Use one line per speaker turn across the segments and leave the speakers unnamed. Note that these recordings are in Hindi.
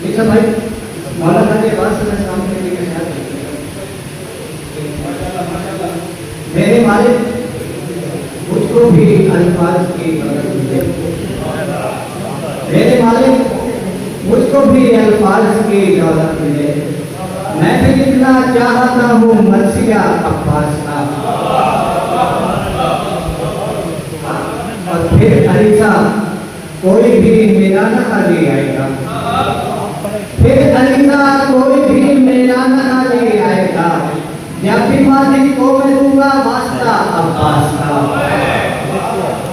लिखा भाई मौलाना के बाद से मैं काम करने का ख्याल मेरे मालिक मुझको भी अल्फाज की मेरे मालिक मुझको भी अल्फाज की दौलत मिले। मैं भी लिखना चाहता हूँ मर्सिया अब्बास का। और फिर अलीसा कोई भी मेरा न ले आएगा। फिर अलीसा कोई भी मेरा न ले आएगा। जब भी मालिक को मैं दूंगा वास्ता अब्बास का।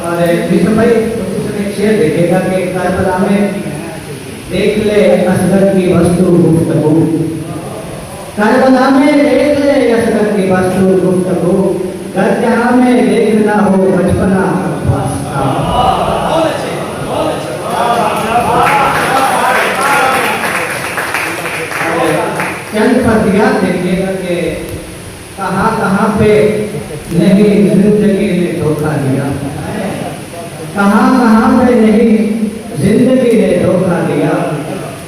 और विष्णु भाई उसने शेर देखेगा कि करबला में देख ले असगर की वस्तु गुफ्तगू। करबला में देख ले असगर की वस्तु गुफ्तगू। घर जहाँ में देखना हो बचपना अब्बास का। चंद फर्जियात देखिएगा कि कहाँ कहाँ पे नहीं जिंदगी ने धोखा दिया। कहाँ कहाँ पे नहीं जिंदगी ने धोखा दिया।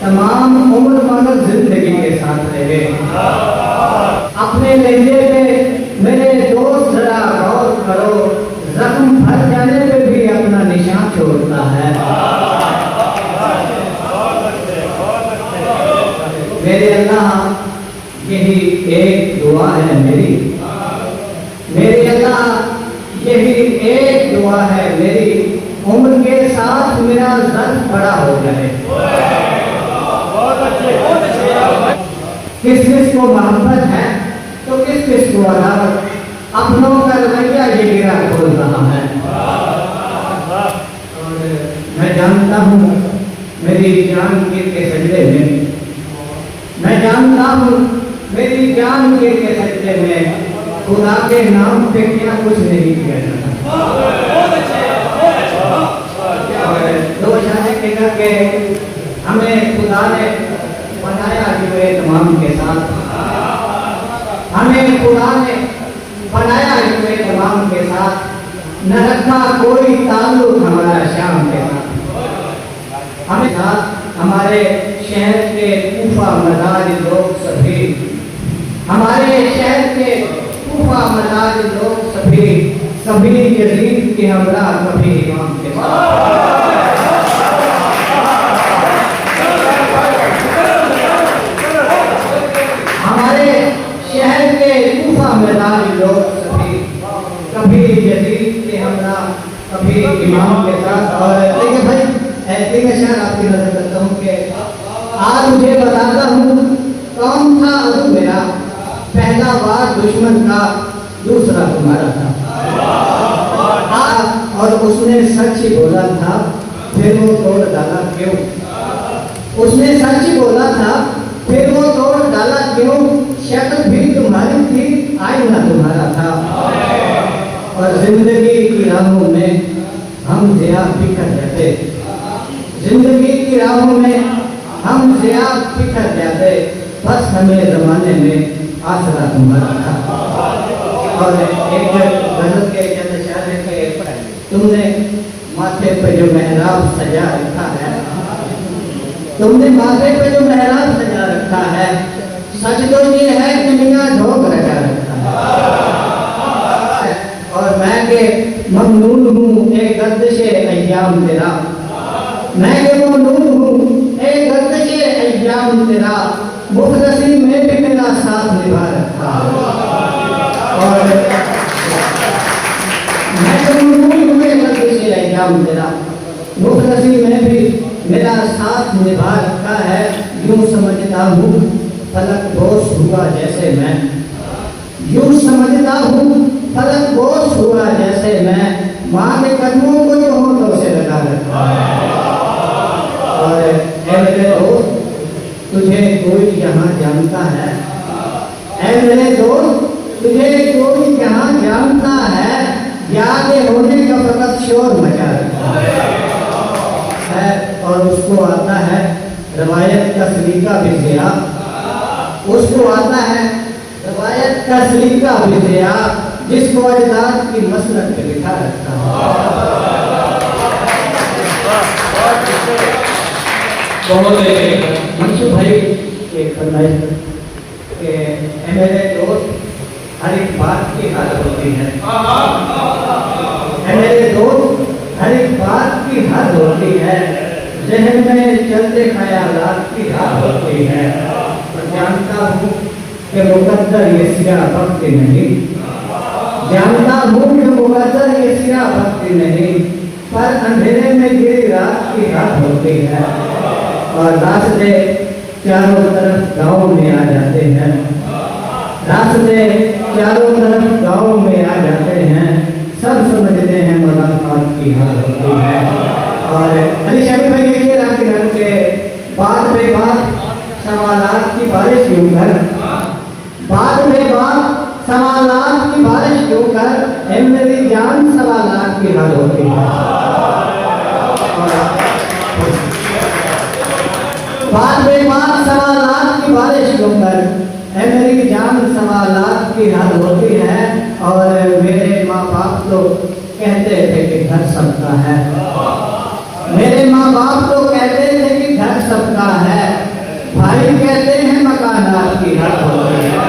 तमाम उम्र मगर जिंदगी के साथ रहे। अपने लहजे पे मेरे दोस्त जरा गौर करो। जख्म भर जाने पे भी अपना निशान छोड़ता है। मेरे अल्लाह यही एक दुआ है मेरी। मेरे अल्लाह यही एक दुआ है मेरी। उम्र के साथ मेरा दर्द बड़ा हो जाए। किस किस को मोहब्बत है तो किस किस को अदावत। अपनों का रवैया ये गिरा खोल रहा है। और मैं जानता हूँ मेरी जान के सजदे में। मैं जानता हूँ मेरी जान के सजदे में खुदा के नाम पे क्या कुछ नहीं किया जाता। दो शायद कहना कि हमें खुदा ने बनाया हुए तमाम के साथ। हमें खुदा ने बनाया हुए तमाम के साथ। न रखा कोई ताल्लुक हमारा शाम के साथ। हमें साथ हमारे शहर के कूफा मदारी लोग सभी। हमारे शहर के कूफा मदारी लोग सभी। सभी यजीद के हमरा कभी इमाम के साथ। हमारे शहर के कूफा मदारी लोग सभी। कभी यजीद के हमरा कभी इमाम के साथ। और देखिए भाई ऐसे में शायद आपकी नजर करता हूँ कि आज मुझे बताता हूँ कौन था अबू मेरा। पहला वार दुश्मन का दूसरा तुम्हारा था। और उसने सच ही बोला था फिर वो तोड़ डाला क्यों। उसने सच ही बोला था फिर वो तोड़ डाला क्यों। शक्ल भी तुम्हारी थी आईना तुम्हारा था। और जिंदगी की राहों में हम ज़िया बिखर जाते। जिंदगी की राहों में हम ज़िया बिखर जाते। बस हमें जमाने में आसरा तुम्हारा था। और एक गजल के चंद शायर के तुमने माथे पे जो मेहराब सजा रखा है। तुमने माथे पे जो मेहराब सजा रखा है। सच तो ये है कि मियां ढोक रखा रखा है। और मैं के ममनून हूँ एक गर्दिशे अय्याम तेरा। मैं के ममनून हूँ एक गर्दिशे अय्याम तेरा। मुखलसी में भी मेरा साथ निभा रखा। और मैं के ममनून हूँ एक गर्दिशे अय्याम तेरा। मुखलसी में भी मेरा साथ निभा रखा है। यूं समझता हूँ फलक बोस हुआ जैसे मैं। यूं समझता हूँ फलक बोस हुआ जैसे मैं। माँ के कदमों को जो होठों से लगा रखा है। और ऐ मेरे दोस्त तुझे कोई यहाँ जानता है। ऐ मेरे दोस्त तुझे कोई यहाँ जानता है। याद होने का फकत शोर मचा रखा है। और उसको आता है रवायत का सलीका भी ज़िया। उसको आता है रवायत का सलीका भी ज़िया। जिसको अजदाद की मसलक पे लिखा रखा है।
बहुत
मंशू भाई एक फरमाइश कि मेरे दोस्त हर एक बात की हद होती है। मेरे दोस्त हर एक बात की हद होती है, जहन में चलते ख्यालात की हद होती है। और जानता हूँ कि मुकद्दर ये सिया वक्त नहीं, जानता हूँ कि मुकद्दर ये सिया वक्त नहीं, पर अंधेरे में गिरी रात की हद होती है। और रास्ते चारों तरफ गाँव में आ जाते हैं, रास्ते चारों तरफ गाँव में आ जाते हैं, सब समझते हैं मुलाकात की हाल होती है। और अली शामी भाई लिखिए रात के बात पे बात सवालात की बारिश क्यों कर, बात पे बात सवालात की बारिश क्यों कर, ए मेरी जान सवालात की हाल होती है। बात पे बात सवालात की बारिश क्यों कर, है मेरी जान सवालात की हद होती है। और मेरे माँ बाप तो कहते थे कि घर सबका है, मेरे माँ बाप तो कहते थे कि घर सबका है, भाई कहते हैं मकानात की हद होती है।